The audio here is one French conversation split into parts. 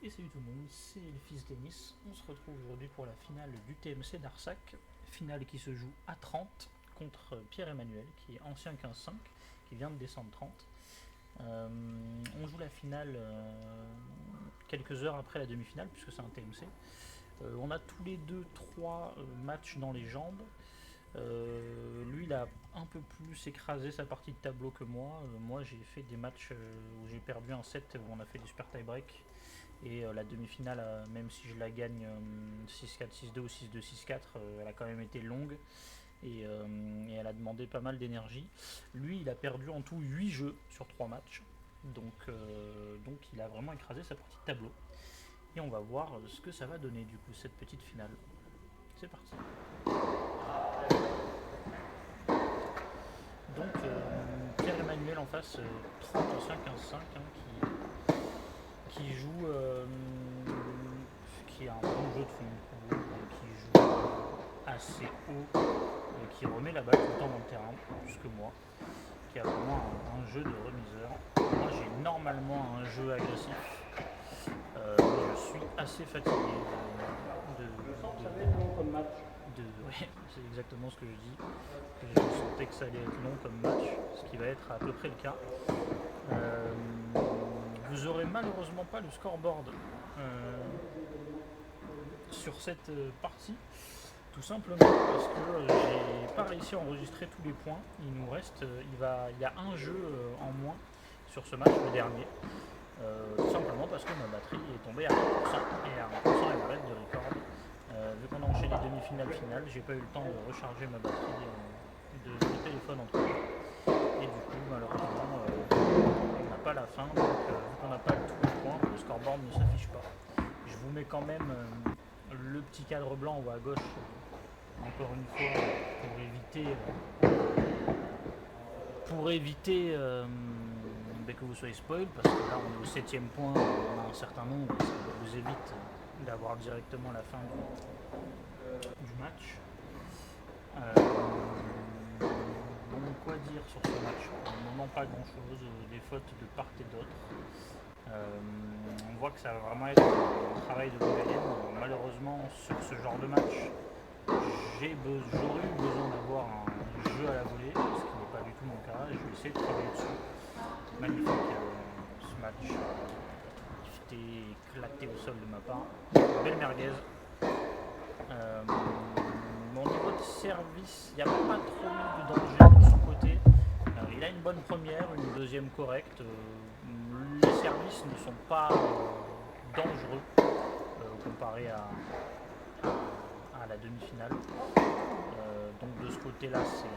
Et salut tout le monde, c'est le fils Tennis. On se retrouve aujourd'hui pour la finale du TMC d'Arsac. Finale qui se joue à 30 contre Pierre-Emmanuel, qui est ancien 15-5, qui vient de descendre 30. On joue la finale quelques heures après la demi-finale, puisque c'est un TMC. On a tous les deux 3 matchs dans les jambes. Lui, il a un peu plus écrasé sa partie de tableau que moi. Moi, j'ai fait des matchs où j'ai perdu un set où on a fait des super tie-break. Et la demi-finale, même si je la gagne 6-4, 6-2 ou 6-2, 6-4, elle a quand même été longue. Et elle a demandé pas mal d'énergie. Lui, il a perdu en tout 8 jeux sur 3 matchs. Donc il a vraiment écrasé sa partie de tableau. Et on va voir ce que ça va donner du coup, cette petite finale. C'est parti. Donc Pierre-Emmanuel en face, 30 ancien 15-5, qui joue, qui a un bon jeu de fond, qui joue assez haut, qui remet la balle tout le temps dans le terrain, plus que moi, qui a vraiment un jeu de remiseur. Moi j'ai normalement un jeu agressif, mais je suis assez fatigué ouais, c'est exactement ce que je dis. Je sentais que ça allait être long comme match, ce qui va être à peu près le cas. Vous aurez malheureusement pas le scoreboard sur cette partie, tout simplement parce que j'ai pas réussi à enregistrer tous les points. Il nous reste, il y a un jeu en moins sur ce match, le dernier. Tout simplement parce que ma batterie est tombée à 1%, et à 1% elle arrête de record. Vu qu'on a enchaîné les demi-finales finales, j'ai pas eu le temps de recharger ma batterie de téléphone entre temps. Et du coup, malheureusement, on n'a pas la fin. Donc, vu qu'on n'a pas tous les points, le scoreboard ne s'affiche pas. Je vous mets quand même le petit cadre blanc en haut à gauche, encore une fois, pour éviter que vous soyez spoil, parce que là on est au 7ème point, on a un certain nombre, et ça vous évite d'avoir directement la fin du match. Bon, quoi dire sur ce match? Pour le moment, pas grand chose, des fautes de part et d'autre. On voit que ça va vraiment être un travail de longue haleine. Malheureusement, sur ce genre de match, j'aurais eu besoin d'avoir un jeu à la volée, ce qui n'est pas du tout mon cas, et je vais essayer de travailler dessus. Magnifique ce match, j'étais éclaté au sol de ma part. Belle merguez. Mon niveau de service, il n'y a pas trop eu de danger de son côté. Il a une bonne première, une deuxième correcte. Les services ne sont pas dangereux comparé à la demi-finale. Donc de ce côté-là, c'est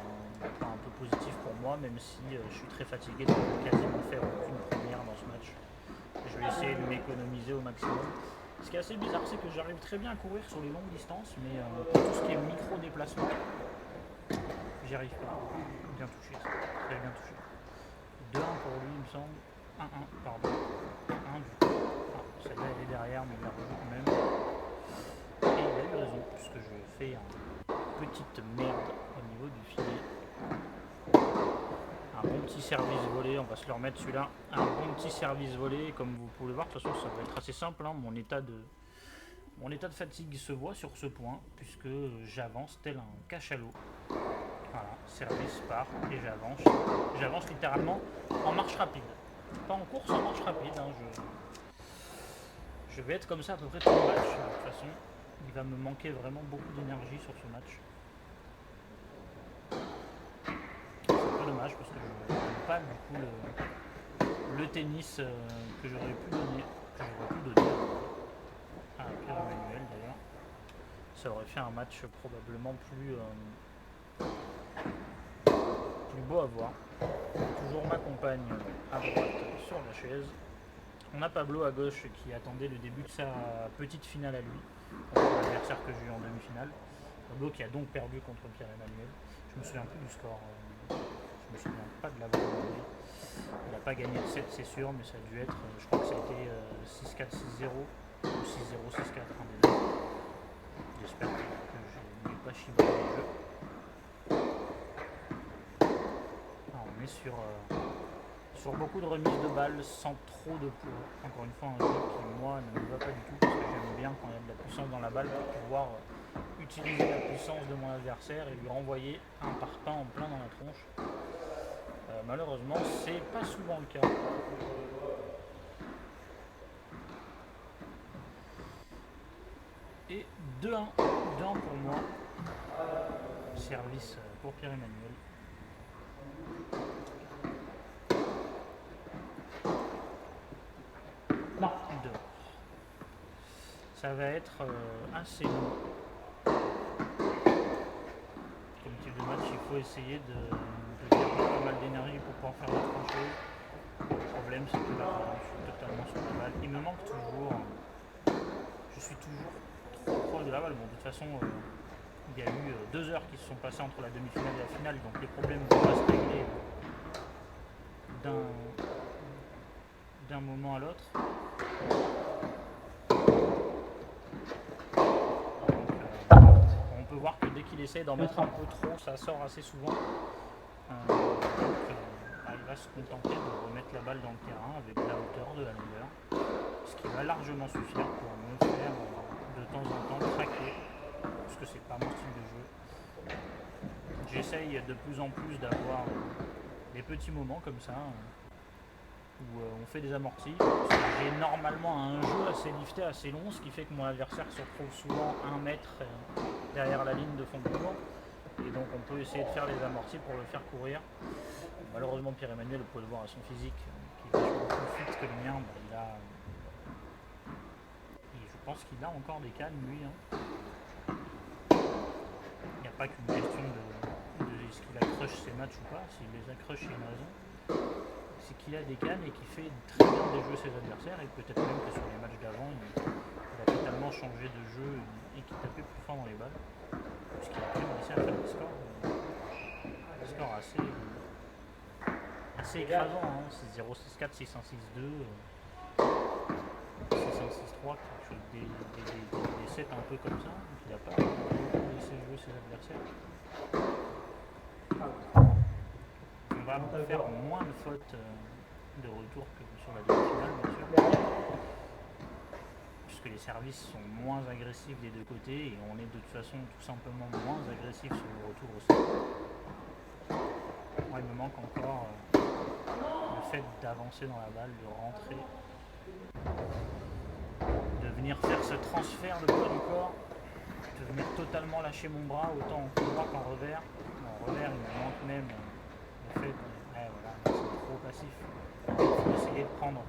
un point un peu positif pour moi, même si je suis très fatigué de ne quasiment faire aucune première dans ce match. Je vais essayer de m'économiser au maximum. Ce qui est assez bizarre, c'est que j'arrive très bien à courir sur les longues distances, mais pour tout ce qui est micro-déplacement, j'y arrive pas. Bien touché, très bien touché. 2-1 pour lui, il me semble. 1-1, pardon. 1 du coup. Ah, celle-là elle est derrière, mais il la rejoue quand même. Et il a eu raison, puisque je fais une petite merde au niveau du filet. Un bon petit service volé, on va se le remettre celui-là. Un bon petit service volé, comme vous pouvez le voir, de toute façon ça va être assez simple. Mon état de fatigue se voit sur ce point, puisque j'avance tel un cachalot. Voilà, service part et j'avance. J'avance littéralement en marche rapide. Pas en course, en marche rapide. Je vais être comme ça à peu près tout le match. De toute façon, il va me manquer vraiment beaucoup d'énergie sur ce match. C'est un peu dommage parce que je n'aime pas du coup le tennis que j'aurais pu donner à Pierre-Emmanuel d'ailleurs. Ça aurait fait un match probablement plus beau à voir. Toujours ma compagne à droite sur la chaise. On a Pablo à gauche qui attendait le début de sa petite finale à lui, contre l'adversaire que j'ai eu en demi-finale. Pablo qui a donc perdu contre Pierre-Emmanuel. Je me souviens plus du score. Je me souviens pas de l'avoir gagné. Il n'a pas gagné le 7, c'est sûr, mais ça a dû être, je crois que ça a été 6-4, 6-0 ou 6-0, 6-4, un des deux. J'espère que je n'ai pas chibré le jeu. Ah, on est sur sur beaucoup de remises de balles sans trop de poids. Encore une fois, un jeu qui, moi, ne me va pas du tout parce que j'aime bien quand il y a de la puissance dans la balle pour pouvoir utiliser la puissance de mon adversaire et lui renvoyer un parpaing en plein dans la tronche. Malheureusement, c'est pas souvent le cas. Et 2-1 pour moi. Service pour Pierre-Emmanuel. Non, dehors. Ça va être assez long. Comme type de match, il faut essayer de garder pas mal d'énergie pour pouvoir faire autre chose. Le problème, c'est que là, je suis totalement sur la balle. Il me manque toujours. Je suis toujours trop proche de la balle. Bon, de toute façon, il y a eu 2 heures qui se sont passées entre la demi-finale et la finale, donc les problèmes vont pas se régler d'un moment à l'autre. On peut voir que dès qu'il essaie d'en mettre un peu trop, ça sort assez souvent. Il va se contenter de remettre la balle dans le terrain avec la hauteur, de la longueur, ce qui va largement suffire pour me faire de temps en temps craquer, parce que c'est pas mon style de jeu. J'essaye de plus en plus d'avoir des petits moments comme ça où on fait des amortis. J'ai normalement un jeu assez lifté, assez long, ce qui fait que mon adversaire se retrouve souvent 1 mètre derrière la ligne de fond de cours. Et donc on peut essayer de faire les amortis pour le faire courir. Malheureusement, Pierre-Emmanuel, vous pouvez le voir à son physique, qui est vachement plus fit que le mien, je pense qu'il a encore des cannes, lui. Il n'y a pas qu'une question de est-ce qu'il accroche ses matchs ou pas. S'il les accroche, il y a une raison. C'est qu'il a des cannes et qu'il fait très bien déjouer ses adversaires, et peut-être même que sur les matchs d'avant, il a totalement changé de jeu et qu'il tapait plus fort dans les balles, puisqu'il a quand même réussi à faire des scores assez écrasant, 6-0, 6-4, 6-1, 6-2, 6-1, 6-3, des sets un peu comme ça, donc il n'a pas laissé jouer ses adversaires. On va faire moins de fautes de retour que sur la demi-finale, bien sûr, puisque les services sont moins agressifs des deux côtés et on est de toute façon tout simplement moins agressif sur le retour aussi. Moi, il me manque encore le fait d'avancer dans la balle, de rentrer, de venir faire ce transfert de poids du corps, de venir totalement lâcher mon bras, autant en couloir qu'en revers. En revers, il me manque même le fait de c'est trop passif. Il faut essayer de prendre.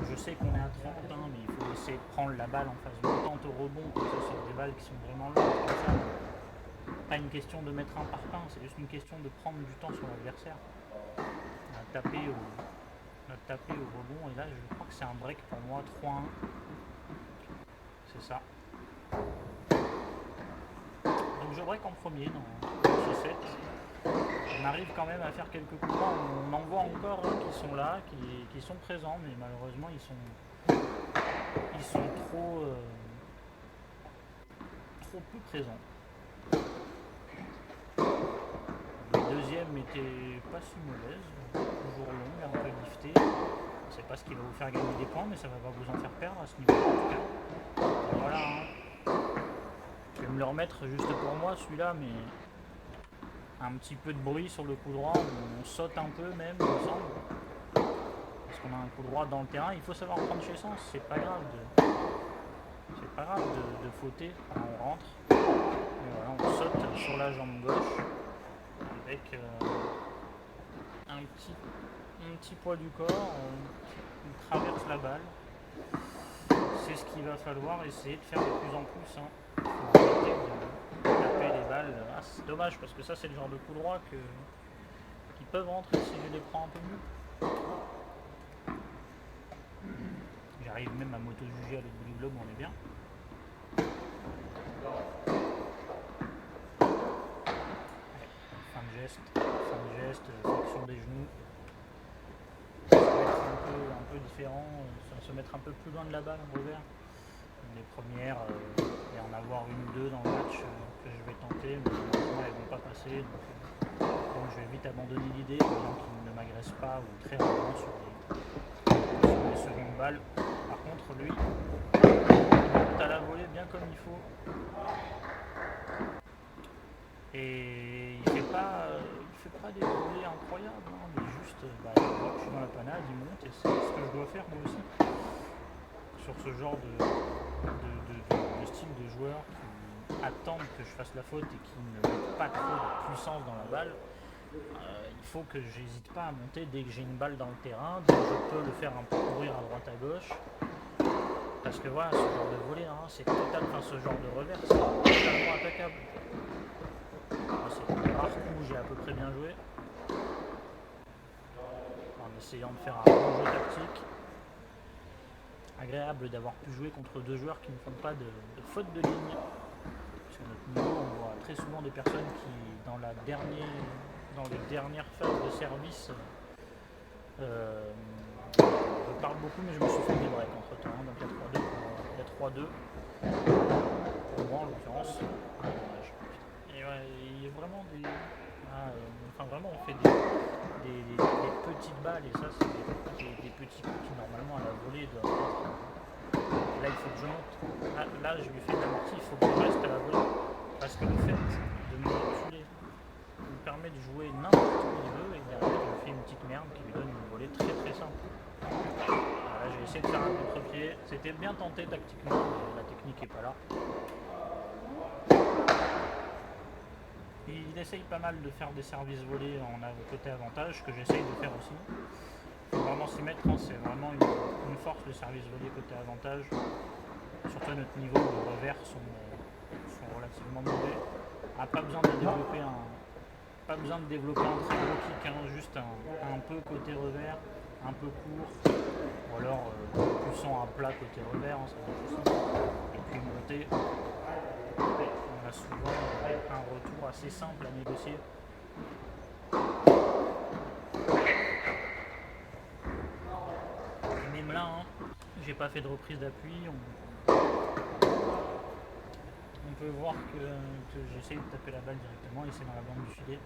Je sais qu'on est à 30, mais il faut essayer de prendre la balle en phase montante au rebond, que ce soit des balles qui sont vraiment longues comme ça. Pas une question de mettre un parpaing, c'est juste une question de prendre du temps sur l'adversaire. On a tapé au rebond, et là je crois que c'est un break pour moi, 3-1. C'est ça. Donc je break en premier dans ce set. On arrive quand même à faire quelques coups droits. On en voit encore qui sont là, qui sont présents, mais malheureusement ils sont trop peu présents. La deuxième était pas si mauvaise, toujours longue, un peu liftée. C'est pas ce qui va vous faire gagner des points, mais ça va pas vous en faire perdre à ce niveau-là en tout cas. Et voilà. Je vais me le remettre juste pour moi celui-là, mais un petit peu de bruit sur le coup droit, on saute un peu même, il me semble. Parce qu'on a un coup droit dans le terrain, il faut savoir prendre chez sens, c'est pas grave de fauter quand on rentre. Et voilà, on saute sur la jambe gauche avec un petit poids du corps, on traverse la balle. C'est ce qu'il va falloir essayer de faire de plus en plus. Pour arrêter de taper les balles. C'est dommage parce que ça c'est le genre de coup droit qui peuvent rentrer si je les prends un peu mieux. J'arrive même à m'auto-juger à l'autre bout du globe, on est bien. Fin de geste, flexion des genoux. Ça va être un peu différent, ça va se mettre un peu plus loin de la balle en revers. Les premières, il va y en avoir une ou deux dans le match que je vais tenter, mais malheureusement elles ne vont pas passer. Donc, Donc je vais vite abandonner l'idée, pour exemple qu'il ne m'agresse pas ou très rarement sur les secondes balles. Par contre lui, il à la volée bien comme il faut. Et il fait pas des volées incroyables, hein, mais juste je vois que je suis dans la panade, il monte et c'est ce que je dois faire moi aussi. Sur ce genre de style de joueur qui attendent que je fasse la faute et qui ne mettent pas trop de puissance dans la balle, il faut que j'hésite pas à monter dès que j'ai une balle dans le terrain, donc je peux le faire un peu courir à droite à gauche. Parce que voilà, ce genre de volée, hein, c'est total, enfin ce genre de revers, c'est totalement attaquable. C'est rare coup où j'ai à peu près bien joué. En essayant de faire un bon jeu tactique. Agréable d'avoir pu jouer contre deux joueurs qui ne font pas de faute de ligne. Parce qu'à notre niveau, on voit très souvent des personnes qui, dans les dernières phases de service, je parle beaucoup, mais je me suis fait des breaks entre temps. Donc il y a 3-2. Pour moi, en l'occurrence. Et ouais, il y a vraiment vraiment, on fait des petites balles, et ça, c'est des petits coups qui, normalement, à la volée, doivent être. Là, il faut que je monte. Là, je lui fais de l'amorti, il faut que je reste à la volée. Parce que le fait de me reculer me permet de jouer n'importe où il veut, et derrière, je fais une petite merde qui lui donne une volée très très simple. Là, j'ai essayé de faire un contre-pied. C'était bien tenté tactiquement, mais la technique n'est pas là. Il essaye pas mal de faire des services volés en côté avantage, que j'essaye de faire aussi. Il faut vraiment s'y mettre, hein, c'est vraiment une force le service volé côté avantage. Surtout à notre niveau, les revers sont relativement mauvais. Pas besoin de développer un très gros kick, hein, juste un peu côté revers, un peu court, ou alors poussant à plat côté revers, hein, ça va aussi. Et puis monter. On a souvent un retour assez simple à négocier. Et même là, hein, j'ai pas fait de reprise d'appui. On peut voir que j'essaye de taper la balle directement et c'est dans la bande du filet.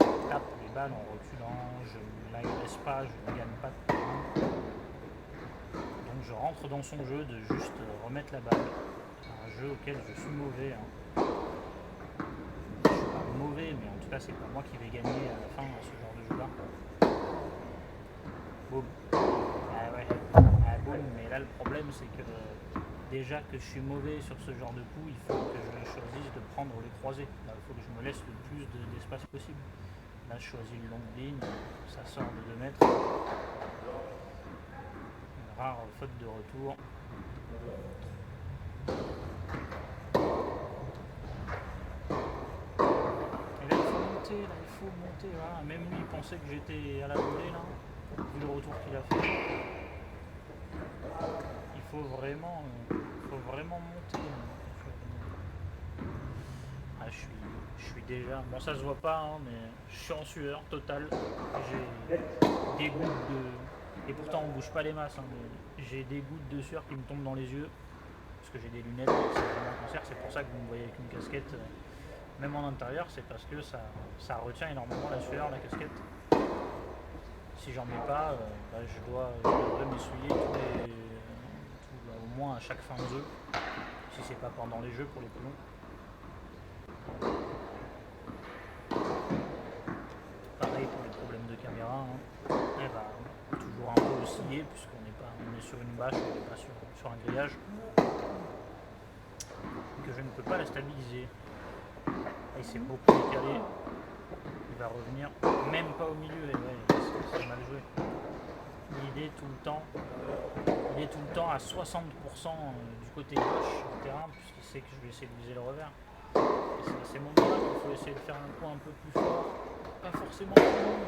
Je tape les balles en reculant, je ne l'agresse pas, je ne gagne pas de terrain. Donc je rentre dans son jeu de juste remettre la balle. C'est un jeu auquel je suis mauvais. Hein. Je suis pas mauvais, mais en tout cas c'est pas moi qui vais gagner à la fin à ce genre de jeu-là. Boum. Boum. Mais là le problème c'est que déjà que je suis mauvais sur ce genre de coup, il faut que je choisisse de prendre les croisés. Là, il faut que je me laisse le plus d'espace possible. Là je choisis une longue ligne, ça sort de 2 mètres. Une rare faute de retour. Et là il faut monter, voilà. Même lui il pensait que j'étais à la volée là, vu le retour qu'il a fait. Il faut vraiment monter. Je suis déjà, bon ça se voit pas, hein, mais je suis en sueur totale. J'ai des gouttes de, et pourtant on bouge pas les masses, hein, mais j'ai des gouttes de sueur qui me tombent dans les yeux parce que j'ai des lunettes, c'est vraiment un cancer. C'est pour ça que vous me voyez avec une casquette, même en intérieur, c'est parce que ça retient énormément la sueur, la casquette. Si j'en mets pas, je devrais m'essuyer au moins à chaque fin de jeu, si c'est pas pendant les jeux pour les plus longs. Pareil pour les problèmes de caméra, hein. Elle va toujours un peu osciller puisqu'on est sur une bâche, on n'est pas sur un grillage, que je ne peux pas la stabiliser. Là, il s'est beaucoup décalé, il va revenir même pas au milieu, et ouais, c'est mal joué. Il est tout le temps à 60% du côté gauche du terrain puisqu'il sait que je vais essayer de viser le revers. Et c'est à ces moments-là qu'il faut essayer de faire un coup un peu plus fort, pas forcément plus long,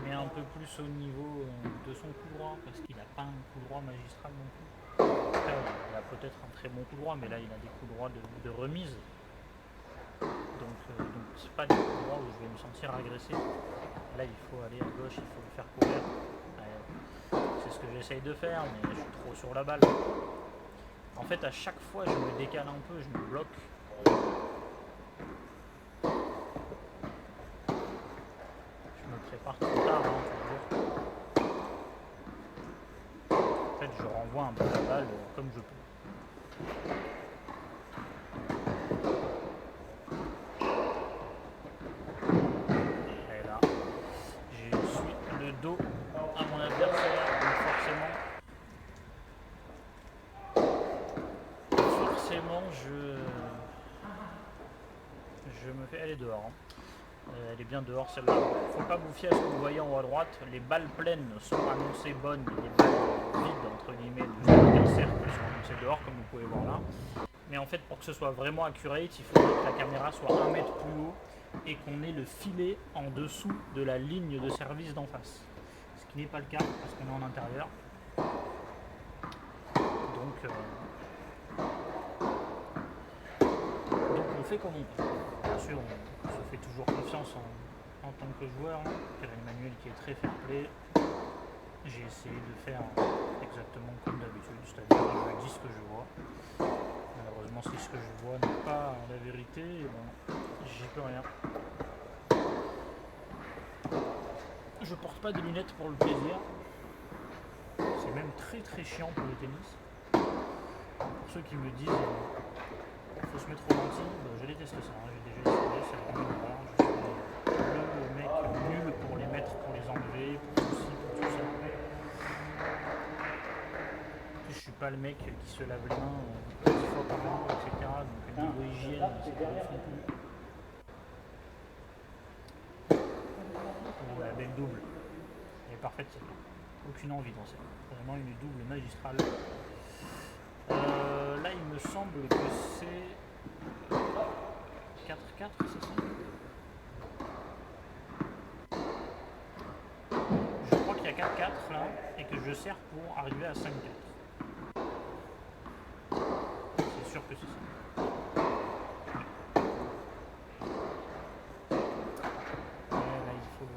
mais un peu plus au niveau de son coup droit, parce qu'il n'a pas un coup droit magistral non plus. Après, il a peut-être un très bon coup droit, mais là il a des coups droits de remise. Donc c'est pas des coups droits où je vais me sentir agressé. Là il faut aller à gauche, il faut le faire courir. C'est c'est ce que j'essaye de faire, mais je suis trop sur la balle. En fait, à chaque fois, je me décale un peu, je me bloque. Je me prépare trop tard, hein, toujours. En fait, je renvoie un peu la balle comme je peux. Et là, je suis le dos à mon adversaire, donc forcément je me fais... Elle est dehors. Hein. Elle est bien dehors celle-là. Faut pas vous fier à ce que vous voyez en haut à droite. Les balles pleines sont annoncées bonnes, et les balles vides entre guillemets de l'adversaire sont annoncées dehors, comme vous pouvez voir là. Mais en fait, pour que ce soit vraiment accurate, il faudrait que la caméra soit 1 mètre plus haut et qu'on ait le filet en dessous de la ligne de service d'en face. Ce qui n'est pas le cas parce qu'on est en intérieur. Donc on fait comme on peut. Bien sûr, on se fait toujours confiance en tant que joueur. Pierre-Emmanuel qui est très fair play. J'ai essayé de faire exactement comme d'habitude, c'est-à-dire je dis ce que je vois. Malheureusement, si ce que je vois n'est pas la vérité, bon, j'y peux rien. Je porte pas de lunettes pour le plaisir. C'est même très très chiant pour le tennis. Pour ceux qui me disent qu'il faut se mettre aux lentilles, je déteste ça. Hein. J'ai déjà essayé, c'est vraiment une horreur. Je suis le mec nul pour les mettre, pour les enlever, pour tout ci, pour tout ça. Je suis pas le mec qui se lave les mains 10 fois par an, etc. Donc niveau hygiène, c'est pas ouf non plus. Oh, la belle double. Elle est parfaite celle-là. Aucune envie dans celle-là. Vraiment une double magistrale. Là, il me semble que c'est 4-4, c'est ça? Je crois qu'il y a 4-4 là, et que je sers pour arriver à 5-4. C'est sûr que c'est ça. Là, il faut...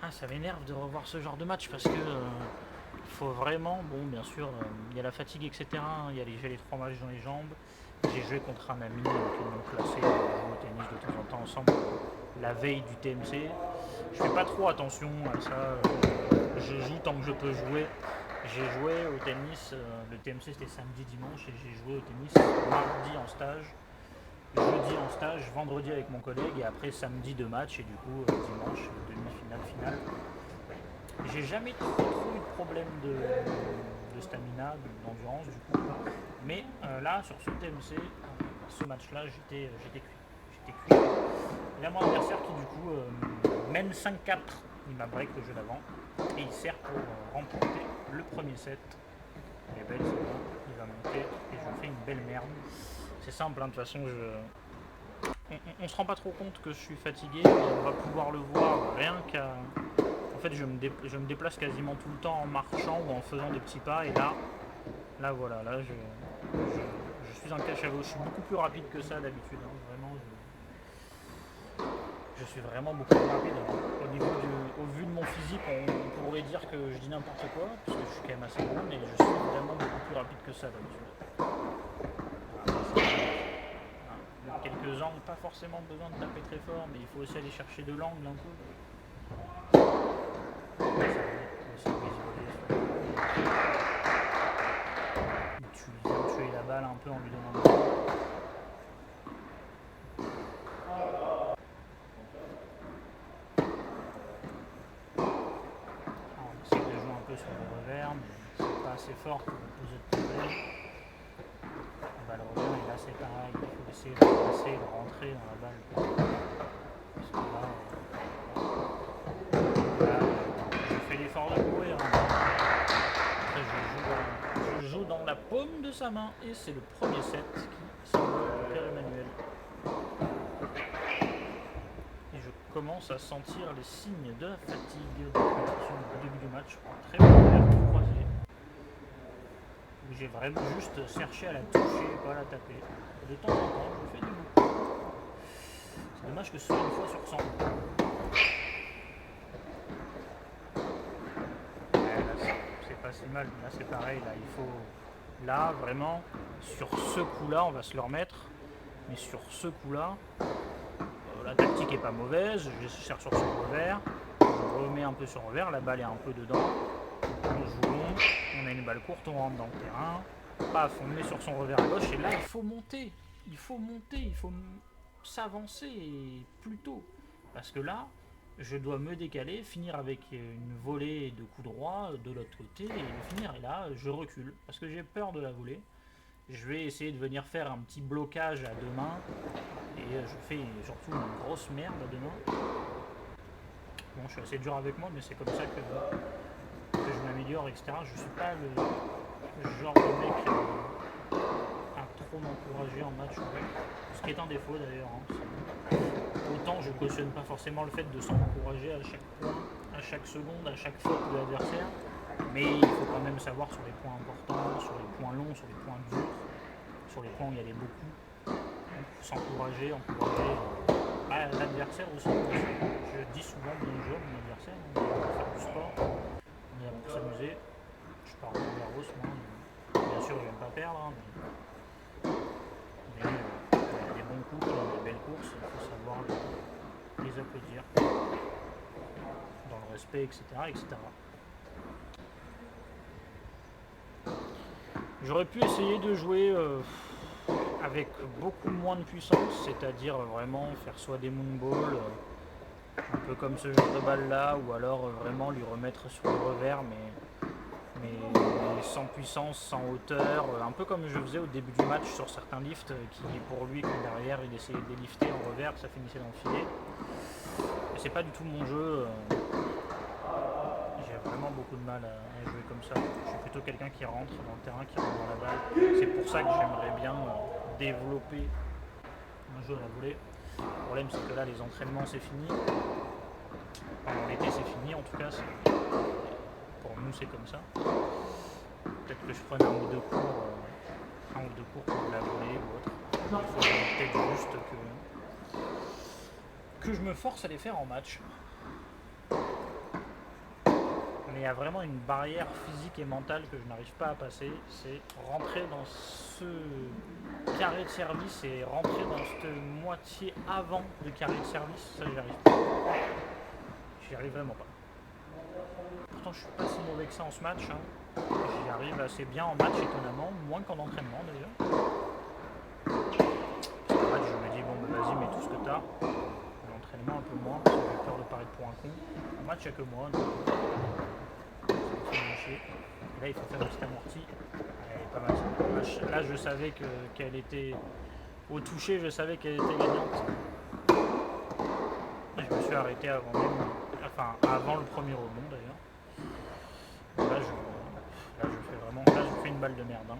Ah, ça m'énerve de revoir ce genre de match parce que... il faut vraiment, bon bien sûr, il y a la fatigue, etc. J'ai les 3 matchs dans les jambes. J'ai joué contre un ami qui m'ont classé, on joue au tennis de temps en temps ensemble la veille du TMC. Je fais pas trop attention à ça, je joue tant que je peux jouer. J'ai joué au tennis, le TMC c'était samedi, dimanche, et j'ai joué au tennis mardi en stage, jeudi en stage, vendredi avec mon collègue, et après samedi 2 matchs, et du coup dimanche demi-finale, finale. J'ai jamais trop eu de problème de stamina, d'endurance du coup. Mais là, sur ce TMC, ce match-là, j'étais cuit. Il y a mon adversaire qui du coup mène 5-4. Il m'a break le jeu d'avant. Et il sert pour remporter le premier set. Elle est belle celle-là. Il va monter et je fais une belle merde. C'est simple, hein, de toute façon, on se rend pas trop compte que je suis fatigué. On va pouvoir le voir rien qu'à... En fait, je me déplace quasiment tout le temps en marchant ou en faisant des petits pas. Et là voilà, là, je suis un cachalot. Je suis beaucoup plus rapide que ça d'habitude. Hein. Vraiment, je suis vraiment beaucoup plus rapide. Au vu de mon physique, on pourrait dire que je dis n'importe quoi, parce que je suis quand même assez grand, mais je suis vraiment beaucoup plus rapide que ça d'habitude. Voilà. Quelques angles, pas forcément besoin de taper très fort, mais il faut aussi aller chercher de l'angle un peu. Tu viens tuer la balle un peu en lui donnant le ballon. On essaie de jouer un peu sur le revers, mais c'est pas assez fort pour vous poser de problème. La balle revient et là c'est pareil, il faut essayer de passer, de rentrer dans la balle. Parce que là je fais l'effort de courir. Après je joue dans la paume de sa main et c'est le premier set qui s'envole pour Pierre-Emmanuel. Et je commence à sentir les signes de la fatigue de au début du match. Très bon croisé. J'ai vraiment juste cherché à la toucher et pas à la taper. De temps en temps, je fais du bout. C'est dommage que ce soit une fois sur 100. pas si mal. Là c'est pareil, là il faut... Là vraiment, sur ce coup-là, on va se le remettre. Mais sur ce coup-là, la tactique est pas mauvaise, je cherche sur son revers, je remets un peu sur revers, la balle est un peu dedans, on joue long, on a une balle courte, on rentre dans le terrain, paf, on met sur son revers à gauche, et là il faut monter, il faut s'avancer plus tôt, parce que là, je dois me décaler, finir avec une volée de coups droits de l'autre côté, et le finir, et là je recule, parce que j'ai peur de la volée. Je vais essayer de venir faire un petit blocage à deux mains. Et je fais surtout une grosse merde à deux mains. Bon, je suis assez dur avec moi, mais c'est comme ça que je m'améliore, etc. Je suis pas le genre de mec à trop m'encourager en match. Ce qui est un défaut d'ailleurs. Hein. Autant je cautionne pas forcément le fait de s'encourager à chaque point, à chaque seconde, à chaque faute de l'adversaire. Mais il faut quand même savoir sur les points importants, sur les points longs, sur les points durs, sur les points où il y allait beaucoup, s'encourager, encourager l'adversaire aussi. Je dis souvent bien jouer mon adversaire, on est là pour faire du sport, on est là pour s'amuser. Je parle de Garros, moi, bien sûr il n'aime pas perdre, hein, mais il y a des bons coups, il y a des belles courses, il faut savoir les applaudir, dans le respect, etc. etc. J'aurais pu essayer de jouer avec beaucoup moins de puissance, c'est-à-dire vraiment faire soit des moonballs, un peu comme ce genre de balle là, ou alors vraiment lui remettre sur le revers, mais sans puissance, sans hauteur, un peu comme je faisais au début du match sur certains lifts, qui pour lui, quand derrière il essayait de les lifter en revers, ça finissait dans le filet. Mais c'est pas du tout mon jeu. J'ai vraiment beaucoup de mal à jouer comme ça. Je suis plutôt quelqu'un qui rentre dans le terrain, qui rentre dans la balle. C'est pour ça que j'aimerais bien développer un jeu à la volée. Le problème c'est que là les entraînements c'est fini. Pendant l'été c'est fini en tout cas. Pour nous c'est comme ça. Peut-être que je prenne un ou deux cours pour de la volée ou autre. Il faudrait peut-être juste que je me force à les faire en match. Mais il y a vraiment une barrière physique et mentale que je n'arrive pas à passer, c'est rentrer dans ce carré de service et rentrer dans cette moitié avant du carré de service, ça j'y arrive pas. J'y arrive vraiment pas. Pourtant je suis pas si mauvais que ça en ce match, hein. J'y arrive assez bien en match étonnamment, moins qu'en entraînement d'ailleurs. Parce qu'en match je me dis bon bah vas-y mets tout ce que t'as. L'entraînement un peu moins, parce que j'ai peur de paraître pour un con. En match il n'y a que moi. Donc... Et là il faut faire un petit amorti. Elle est pas mal. Là je savais qu'elle était au toucher, je savais qu'elle était gagnante. Et je me suis arrêté avant même, enfin avant le premier rebond d'ailleurs. Là je fais une balle de merde. Hein.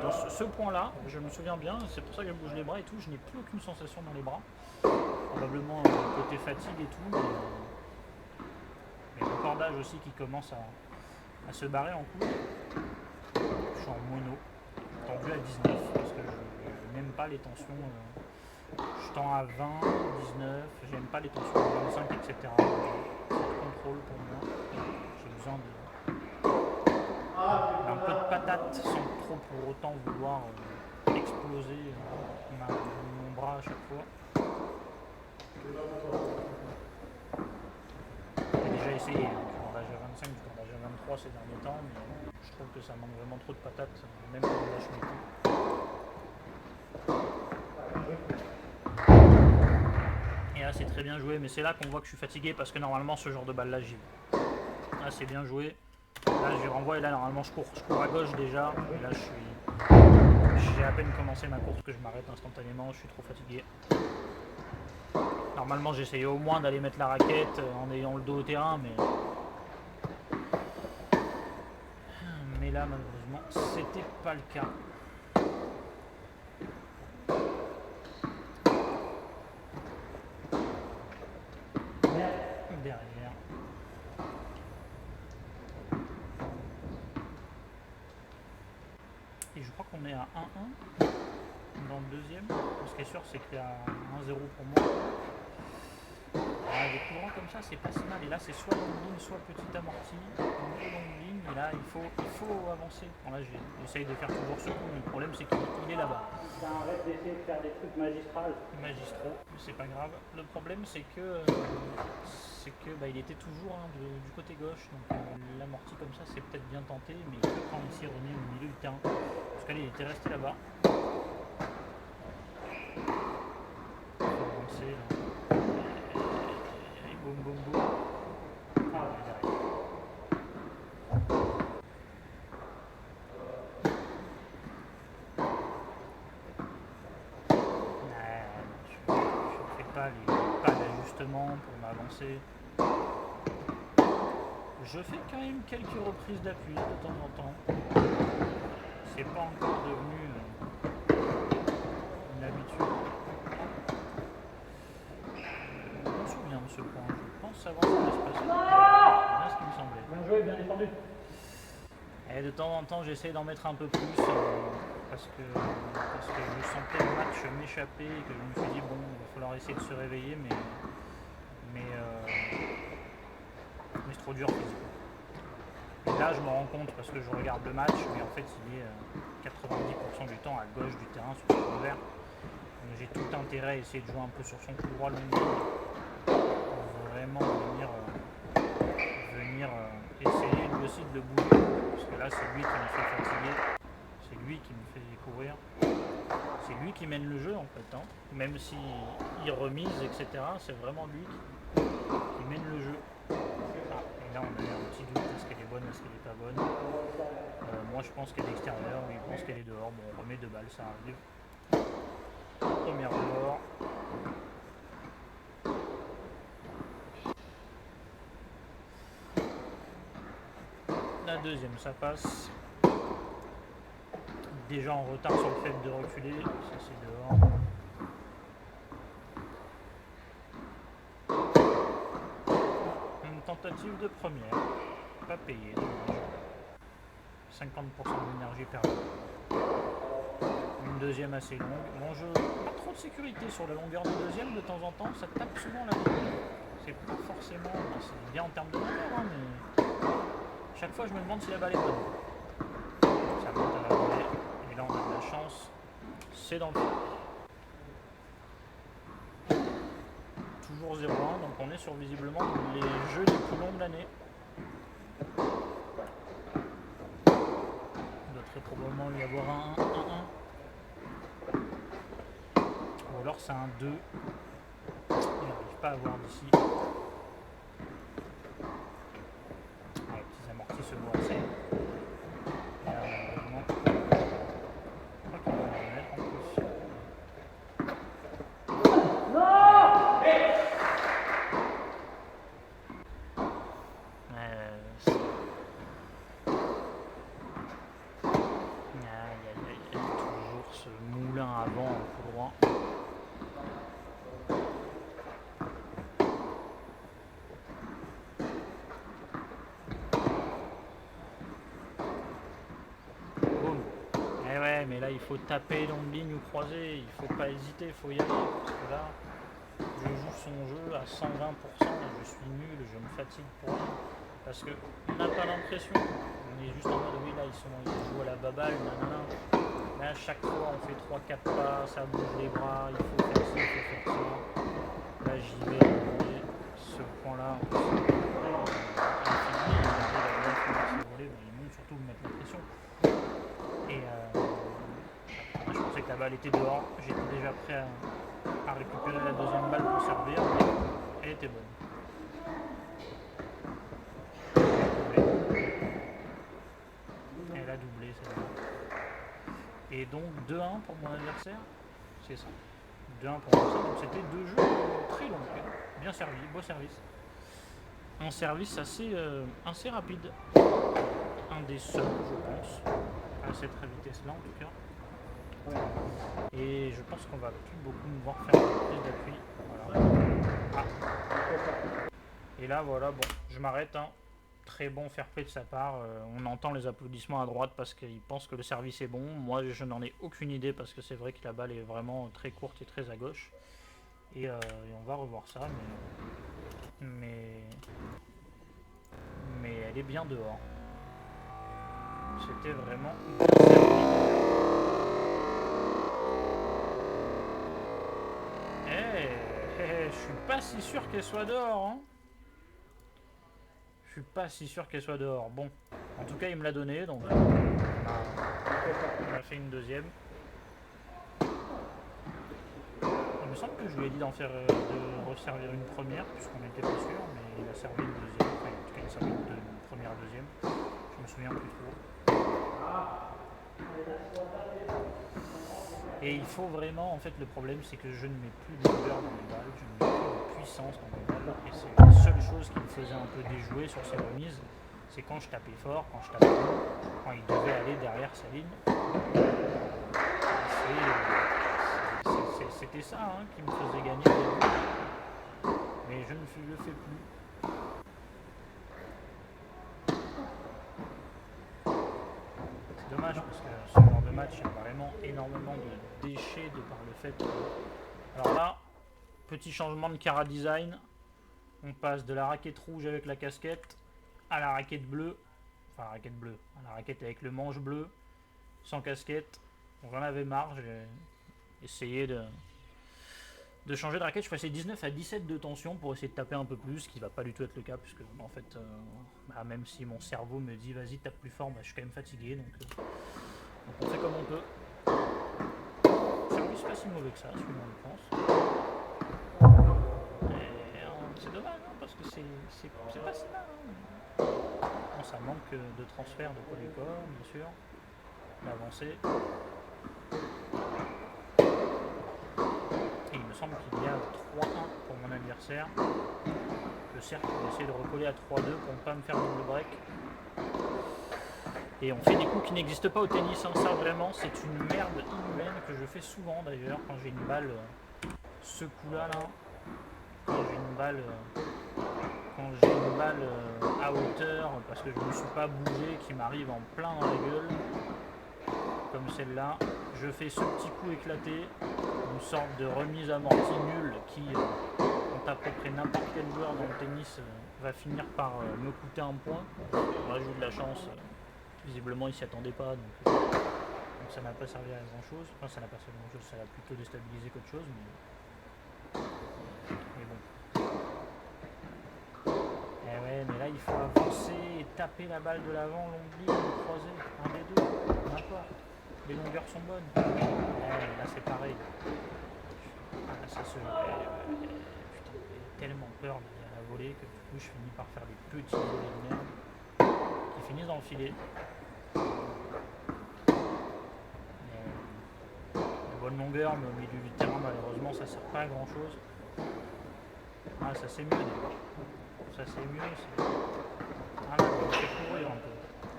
Dans ce point-là, je me souviens bien, c'est pour ça que je bouge les bras et tout, je n'ai plus aucune sensation dans les bras. Probablement côté fatigue et tout, mais le cordage aussi qui commence à se barrer en coude. Je suis en mono, tendu à 19 parce que je n'aime pas les tensions. Je tends à 20, 19, j'aime pas les tensions à 25, etc. C'est le contrôle pour moi. J'ai besoin d'un peu de patate sans trop pour autant vouloir exploser mon bras à chaque fois. J'ai déjà essayé du cordage à 25, du cordage à 23 ces derniers temps, mais je trouve que ça manque vraiment trop de patates, même quand on lâche mes coups. Et là c'est très bien joué, mais c'est là qu'on voit que je suis fatigué parce que normalement ce genre de balle là j'y vais. Là c'est bien joué. Là je renvoie et là normalement je cours à gauche déjà. Et là j'ai à peine commencé ma course que je m'arrête instantanément, je suis trop fatigué. Normalement j'essayais au moins d'aller mettre la raquette en ayant le dos au terrain, mais là malheureusement c'était pas le cas. Derrière. Et je crois qu'on est à 1-1 dans le deuxième. Ce qui est sûr c'est qu'il y a 1-0 pour moi. des coups droits comme ça, c'est pas si mal. Et là, c'est soit longue ligne, soit petit amorti. Longue ligne, et là, il faut avancer. Bon, là, j'essaye de faire toujours ce coup, mais le problème, c'est qu'il est là-bas. Arrête d'essayer de faire des trucs magistraux, mais c'est pas grave. Le problème, c'est que il était toujours du côté gauche, donc l'amorti comme ça, c'est peut-être bien tenté, mais quand il s'est remis au milieu du terrain, parce qu'il était resté là-bas. Avancer là. Et boum boum boum. Ah ouais, derrière. Je fais pas d'ajustement pour m'avancer. Je fais quand même quelques reprises d'appui de temps en temps. C'est pas encore devenu une habitude. Je me souviens de ce point. Je pense savoir ce qui va se passer. C'est bien ce qui me semblait. Bien joué, bien défendu. Et de temps en temps, j'essaie d'en mettre un peu plus parce que je sentais le match m'échapper et que je me suis dit bon, il va falloir essayer de se réveiller, mais c'est trop dur physiquement. Et là, je me rends compte parce que je regarde le match, mais en fait, il est 90% du temps à gauche du terrain sur son revers. Donc j'ai tout intérêt à essayer de jouer un peu sur son coup droit long pour vraiment venir essayer lui aussi de le bouger. Parce que là, c'est lui qui me fait fatiguer, c'est lui qui me fait courir, c'est lui qui mène le jeu en fait. Même s'il remise, etc., c'est vraiment lui qui mène le jeu. Et là, on a un petit doute, est-ce qu'elle est bonne, est-ce qu'elle est pas bonne. Moi, je pense qu'elle est extérieure, lui, il pense qu'elle est dehors. Bon, on remet 2 balles, ça arrive. Première dehors. La deuxième, ça passe. Déjà en retard sur le fait de reculer, ça c'est dehors. Une tentative de première, pas payée, dommage. 50% de l'énergie perdue. Une deuxième assez longue. Bon jeu, pas trop de sécurité sur la longueur de deuxième, de temps en temps, ça tape souvent la ligne. C'est pas forcément, c'est bien en termes de longueur, mais chaque fois je me demande si la balle est bonne. Ça monte à la volée, et là on a de la chance, c'est dans le fond. Toujours 0-1, donc on est sur visiblement les jeux les plus longs de l'année. Il doit très probablement y avoir un 1-1. Ou alors c'est un 2. Il n'arrive pas à voir d'ici. Les petits amortis se voient assez. Et là, malheureusement, je crois qu'il va en mettre en plus. Toujours ce moulin avant en coup droit. Mais là il faut taper longue ligne ou croiser, il faut pas hésiter, il faut y aller. Parce que là, je joue son jeu à 120% et je suis nul, je me fatigue pour rien. Parce qu'on n'a pas l'impression, on est juste en mode oui là ils jouent à la baballe, nanana. Là à chaque fois on fait 3-4 pas, ça bouge les bras, il faut faire ça, il faut faire ça. Là j'y vais, ce point là, il monte surtout me mettre la pression. Et je pensais que la balle était dehors, j'étais déjà prêt à récupérer la deuxième balle pour servir, mais elle était bonne. Elle a doublé celle-là. Et donc 2-1 pour mon adversaire, c'est ça. 2-1 pour mon adversaire, donc c'était 2 jeux très longs, bien servi, beau service. Un service assez rapide, un des seuls je pense, à cette vitesse-là en tout cas. Et je pense qu'on va plus beaucoup me voir faire une prise d'appui. Voilà. Ah. Et là voilà, bon, je m'arrête. Très bon fair play de sa part. On entend les applaudissements à droite parce qu'il pense que le service est bon. Moi je n'en ai aucune idée parce que c'est vrai que la balle est vraiment très courte et très à gauche. Et on va revoir ça. Mais mais elle est bien dehors. C'était vraiment bien servi. Je suis pas si sûr qu'elle soit dehors. Hein. Je suis pas si sûr qu'elle soit dehors. Bon, en tout cas, il me l'a donné, donc on a fait une deuxième. Il me semble que je lui ai dit d'en faire, de resservir une première, puisqu'on n'était pas sûr, mais il a servi une deuxième. Enfin, en tout cas, il a servi une première, deuxième. Je me souviens plus trop. Et il faut vraiment, en fait, le problème, c'est que je ne mets plus de longueur dans les balles, je ne mets plus de puissance dans les balles, et c'est la seule chose qui me faisait un peu déjouer sur ces remises, c'est quand je tapais fort, quand je tapais haut, quand il devait aller derrière sa ligne. C'était ça hein, qui me faisait gagner au début, mais je ne le fais plus. C'est dommage parce que ce genre de match, il y a vraiment énormément de déchets de par le fait que... Alors là, petit changement de cara design. On passe de la raquette rouge avec la casquette à la raquette bleue. Enfin, la raquette bleue. À la raquette avec le manche bleu, sans casquette. J'en avais marre. J'ai essayé de changer de raquette. Je passais 19 à 17 de tension pour essayer de taper un peu plus, ce qui va pas du tout être le cas, puisque en fait, même si mon cerveau me dit vas-y tape plus fort, je suis quand même fatigué, donc on fait comme on peut. Le service pas si mauvais que ça, suivant je pense. C'est dommage, hein, parce que c'est pas si mal. Hein. Bon, ça manque de transfert de Polycom, bien sûr, d'avancée. Et il me semble qu'il y a 3-1 pour mon adversaire. Le cercle va essayer de recoller à 3-2 pour ne pas me faire double break. Et on fait des coups qui n'existent pas au tennis. Hein. Ça vraiment, c'est une merde inhumaine que je fais souvent d'ailleurs quand j'ai une balle. Ce coup-là, là, quand j'ai une balle à hauteur parce que je ne me suis pas bougé, qui m'arrive en plein dans la gueule, comme celle-là, je fais ce petit coup éclaté, une sorte de remise amortie nulle qui, quand à peu près n'importe quel joueur dans le tennis va finir par me coûter un point. Moi, j'ai eu de la chance, visiblement il s'y attendait pas, donc ça n'a pas servi à grand chose. Enfin, ça n'a pas servi à grand chose, ça l'a plutôt déstabilisé qu'autre chose, mais bon. Eh ouais, mais là il faut avancer et taper la balle de l'avant, longue ligne, croisée, un des deux, n'importe. Les longueurs sont bonnes. Là c'est pareil. Là, ça se... putain, j'ai tellement peur d'aller à la volée que du coup je finis par faire des petits volets de merde qui finissent dans le filet. La bonne longueur, mais au milieu du terrain malheureusement ça sert pas à grand chose. Ah, ça c'est mieux déjà. Ça c'est mieux. Ah là, il faut courir un peu.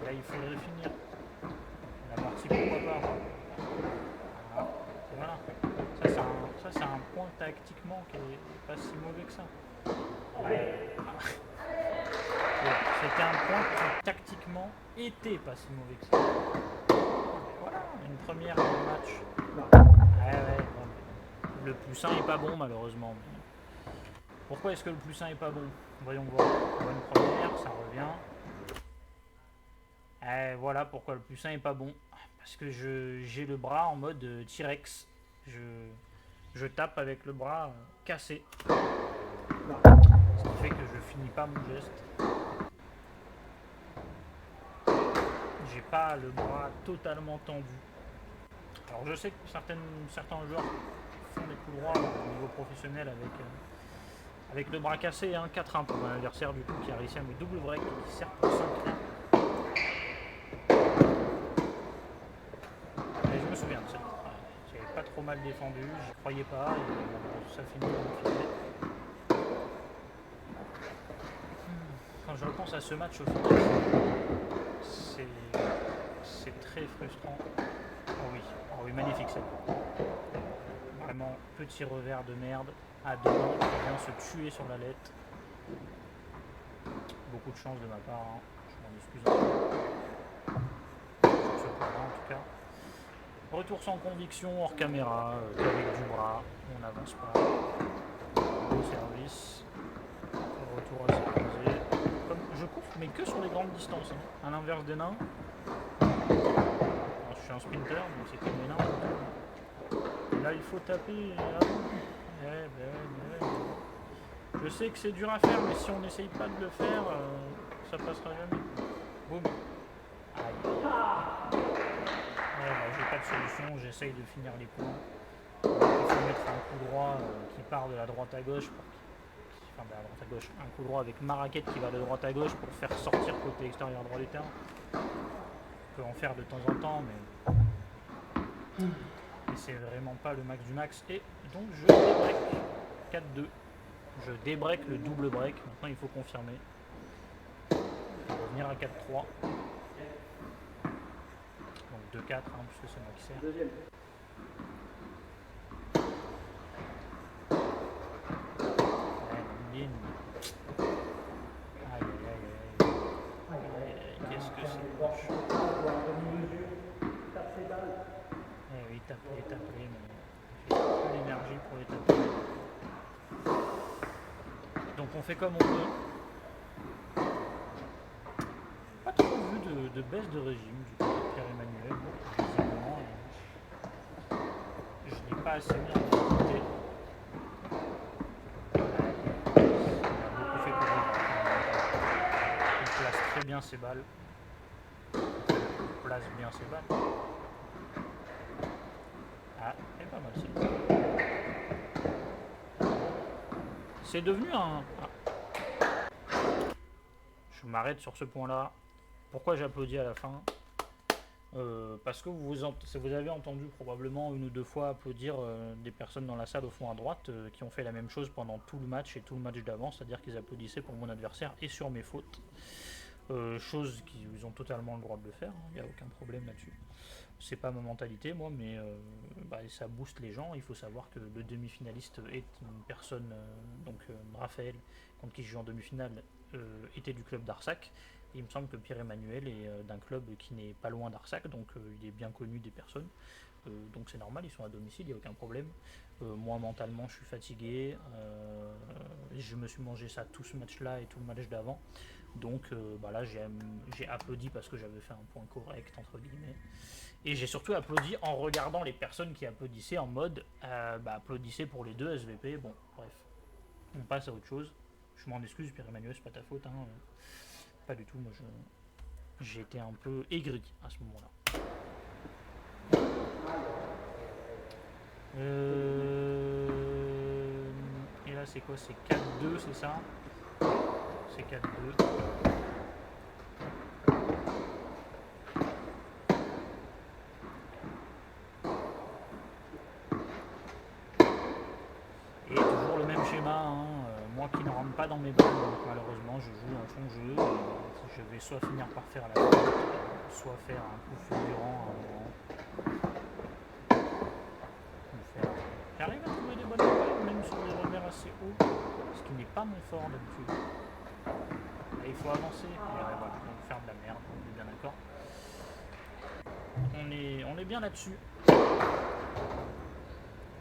Là il faudrait finir. La partie pourquoi pas. Voilà. Ça c'est un point tactiquement qui est pas si mauvais que ça. C'était un point qui tactiquement était pas si mauvais que ça. Voilà, une première dans le match. Bon, le plus 1 est pas bon malheureusement. Pourquoi est-ce que le plus 1 est pas bon? Voyons voir. Bonne première, ça revient. Voilà pourquoi le plus 1 est pas bon. Parce que j'ai le bras en mode T-Rex. Je tape avec le bras cassé. Ce qui fait que je finis pas mon geste. J'ai pas le bras totalement tendu. Alors je sais que certains joueurs font des coups droits au niveau professionnel avec le bras cassé, hein, 4-1 pour mon adversaire du coup qui a réussi à me double break et qui sert pour 5-1. Mais je me souviens de ça. J'avais pas trop mal défendu, j'y croyais pas et ça finit dans le filet. Quand je repense à ce match au final, c'est très frustrant. Oh oui, magnifique ça. Vraiment petit revers de merde à deux mains qui vient se tuer sur la lettre. Beaucoup de chance de ma part, hein. Je m'en excuse sur ce point-là en tout cas. Retour sans conviction hors caméra, avec du bras, on n'avance pas. Beau service. retour à sécuriser. Comme je cours, mais que sur les grandes distances, hein. À l'inverse des nains. Alors, je suis un sprinter, donc c'est comme les nains. Là, il faut taper. Je sais que c'est dur à faire, mais si on n'essaye pas de le faire, ça passera jamais. Boum. Aïe. J'ai pas de solution, j'essaye de finir les points. Il faut mettre un coup droit qui part de la droite à gauche. Enfin, de la droite à gauche. Un coup droit avec ma raquette qui va de droite à gauche pour faire sortir côté extérieur droit du terrain. On peut en faire de temps en temps, mais c'est vraiment pas le max du max. Et donc je débreak 4-2. Je débreak le double break. Maintenant il faut confirmer. On va revenir à 4-3. Donc 2-4, hein, puisque c'est moi qui sers. Deuxième. Qu'est-ce que c'est moche. Eh oui, taper, mais j'ai plus l'énergie pour les taper. Donc on fait comme on veut. Pas trop vu de baisse de régime du côté de Pierre-Emmanuel. Visiblement, je n'ai pas assez mis en quantité. Il place très bien ses balles. Il place bien ses balles. Ah, elle est pas mal celle-là. C'est devenu un... Je m'arrête sur ce point-là. Pourquoi j'applaudis à la fin? Parce que vous avez entendu probablement une ou deux fois applaudir des personnes dans la salle au fond à droite qui ont fait la même chose pendant tout le match et tout le match d'avant, c'est-à-dire qu'ils applaudissaient pour mon adversaire et sur mes fautes. Chose qu'ils ont totalement le droit de le faire, il n'y a aucun problème là-dessus. C'est pas ma mentalité moi, mais ça booste les gens. Il faut savoir que le demi-finaliste est une personne, Raphaël, contre qui je joue en demi-finale, était du club d'Arsac. Et il me semble que Pierre-Emmanuel est d'un club qui n'est pas loin d'Arsac, donc il est bien connu des personnes. Donc c'est normal, ils sont à domicile, il n'y a aucun problème. Moi mentalement je suis fatigué, je me suis mangé ça tout ce match-là et tout le match d'avant. Donc là j'ai applaudi parce que j'avais fait un point correct entre guillemets. Et j'ai surtout applaudi en regardant les personnes qui applaudissaient en mode applaudissez pour les deux SVP. Bon, bref, on passe à autre chose. Je m'en excuse, Pierre-Emmanuel, c'est pas ta faute. Hein. Pas du tout, moi j'ai été un peu aigri à ce moment-là. Et là c'est quoi? C'est 4-2, c'est ça? C'est 4-2. Et toujours le même schéma, hein. Moi qui ne rentre pas dans mes balles, donc malheureusement je joue en fond de jeu. Je vais soit finir par faire la faute, soit faire un coup fulgurant à un moment. J'arrive à trouver des bonnes balles, même sur des revers assez hauts, ce qui n'est pas mon fort d'habitude. Et il faut avancer. Et voilà, donc faire de la merde, on est bien d'accord. On est bien là-dessus.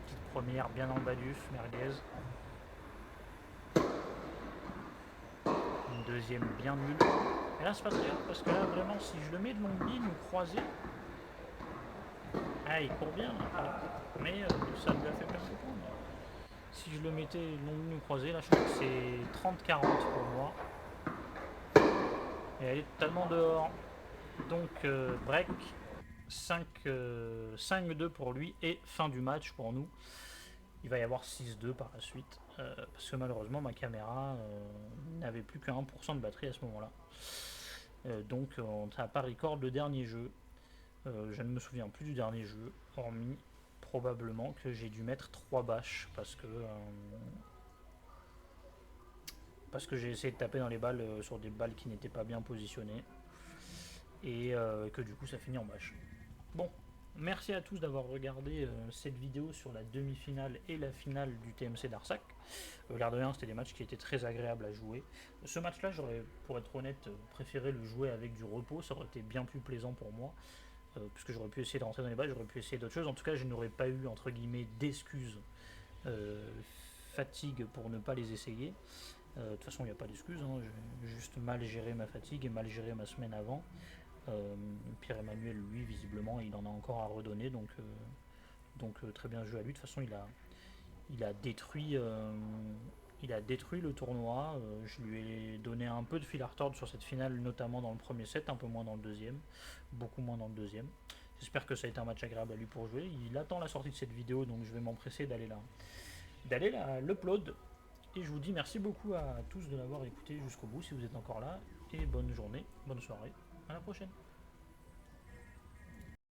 Petite première bien en bas du merguez. Une deuxième bien nulle. Et là c'est pas très grave parce que là vraiment si je le mets de longue ligne ou croisé, il court bien, mais ça me l'a fait perdre du temps. Si je le mettais longue ligne ou croisé, là je crois que c'est 30-40 pour moi. Et elle est totalement dehors. Donc break 5-2 pour lui et fin du match pour nous. Il va y avoir 6-2 par la suite parce que malheureusement ma caméra n'avait plus que 1% de batterie à ce moment là. Donc on n'a pas record le dernier jeu. Je ne me souviens plus du dernier jeu, hormis probablement que j'ai dû mettre 3 bâches parce que j'ai essayé de taper dans les balles sur des balles qui n'étaient pas bien positionnées et que du coup ça finit en bâche. Bon, merci à tous d'avoir regardé cette vidéo sur la demi-finale et la finale du TMC d'Arsac. L'air de rien, c'était des matchs qui étaient très agréables à jouer. Ce match-là, j'aurais, pour être honnête, préféré le jouer avec du repos, ça aurait été bien plus plaisant pour moi. Puisque j'aurais pu essayer de rentrer dans les balles, j'aurais pu essayer d'autres choses. En tout cas, je n'aurais pas eu, entre guillemets, d'excuses fatigue pour ne pas les essayer. De toute façon, il n'y a pas d'excuse, hein, j'ai juste mal géré ma fatigue et mal géré ma semaine avant. Pierre-Emmanuel, lui, visiblement, il en a encore à redonner, donc très bien joué à lui. De toute façon, il a détruit, il a détruit le tournoi. Je lui ai donné un peu de fil à retordre sur cette finale, notamment dans le premier set, un peu moins dans le deuxième, beaucoup moins dans le deuxième. J'espère que ça a été un match agréable à lui pour jouer. Il attend la sortie de cette vidéo, donc je vais m'empresser d'aller l'upload. Et je vous dis merci beaucoup à tous de l'avoir écouté jusqu'au bout si vous êtes encore là. Et bonne journée, bonne soirée, à la prochaine.